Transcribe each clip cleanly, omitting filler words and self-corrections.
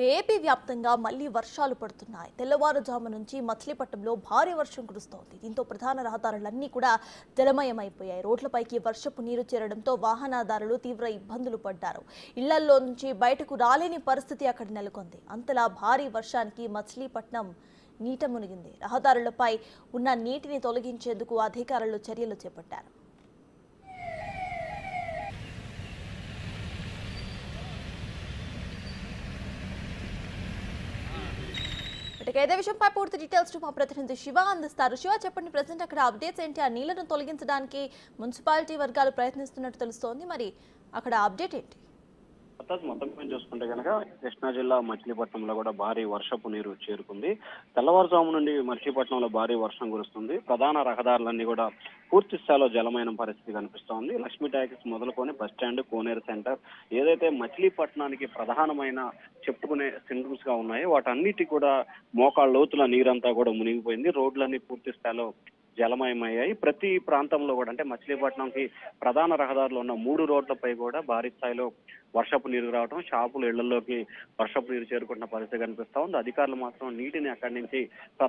AP వ్యాప్తంగా మళ్లీ వర్షాలు పడుతున్నాయి. తెల్లవారుజాము నుంచి మచిలీపట్నంలో భారీ వర్షం కురుస్తోంది. దీంతో ప్రధాన రహదారులన్నీ కూడా జలమయమైపోయాయి. రోడ్లపైకి వర్షపు నీరు చేరడంతో వాహనదారులు తీవ్ర ఇబ్బందులు పడ్డారు. ఇళ్లల్లో నుంచి బయటకు రాలేని పరిస్థితి అక్కడ నెలకొంది. అంతలా భారీ వర్షానికి మచిలీపట్నం నీట మునిగింది. రహదారులపై ఉన్న నీటిని తొలగించేందుకు అధికారులు చర్యలు చేపట్టారు. ఇదే విషయంపై పూర్తి డీటెయిల్స్ మా ప్రతినిధి శివ అందిస్తారు. శివ, చెప్పండి, ప్రెసెంట్ అక్కడ అప్డేట్స్ ఏంటి? ఆ నీళ్లను తొలగించడానికి మున్సిపాలిటీ వర్గాలు ప్రయత్నిస్తున్నట్టు తెలుస్తోంది. మరి అక్కడ అప్డేట్ ఏంటి? మొత్తం చూసుకుంటే కనుక కృష్ణా జిల్లా మచిలీపట్నంలో కూడా భారీ వర్షపు నీరు చేరుకుంది. తెల్లవారుజాము నుండి మచిలీపట్నంలో భారీ వర్షం కురుస్తుంది. ప్రధాన రహదారులన్నీ కూడా పూర్తి స్థాయిలో జలమైన పరిస్థితి కనిపిస్తోంది. లక్ష్మీ టాకీస్ మొదలుకొని బస్టాండ్, కోనేరు సెంటర్, ఏదైతే మచిలీపట్నానికి ప్రధానమైన చెప్పుకునే సింటమ్స్ గా ఉన్నాయో వాటన్నిటి కూడా మోకాళ్ళ లోతుల నీరంతా కూడా మునిగిపోయింది. రోడ్లన్నీ పూర్తి స్థాయిలో జలమయమయ్యాయి. ప్రతి ప్రాంతంలో కూడా అంటే మచిలీపట్నంకి ప్రధాన రహదారులు ఉన్న 3 రోడ్లపై కూడా భారీ స్థాయిలో వర్షపు నీరు రావడం, షాపులు ఇళ్లలోకి వర్షపు నీరు చేరుకుంటున్న పరిస్థితి కనిపిస్తా ఉంది. అధికారులు మాత్రం నీటిని అక్కడి నుంచి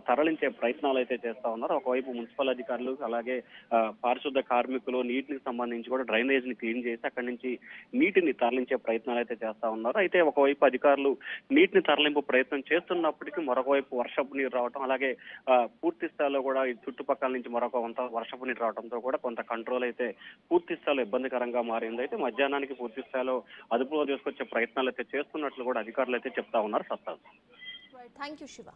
తరలించే ప్రయత్నాలు అయితే చేస్తా ఉన్నారు. ఒకవైపు మున్సిపల్ అధికారులు, అలాగే పారిశుద్ధ కార్మికులు నీటికి సంబంధించి కూడా డ్రైనేజ్ ని క్లీన్ చేసి అక్కడి నుంచి నీటిని తరలించే ప్రయత్నాలు అయితే చేస్తా ఉన్నారు. అయితే ఒకవైపు అధికారులు నీటిని తరలింపు ప్రయత్నం చేస్తున్నప్పటికీ మరొక వైపు వర్షపు నీరు రావడం, అలాగే పూర్తి స్థాయిలో కూడా ఈ చుట్టుపక్కల నుంచి మరొక కొంత వర్షపు నీరు రావడంతో కూడా కొంత కంట్రోల్ అయితే పూర్తి స్థాయిలో ఇబ్బందికరంగా మారింది. అయితే మధ్యాహ్నానికి పూర్తి స్థాయిలో అదుపులో తీసుకొచ్చే ప్రయత్నాలు అయితే చేస్తున్నట్లు కూడా అధికారులు అయితే చెప్తా ఉన్నారు. సత్తా. Thank you Shiva.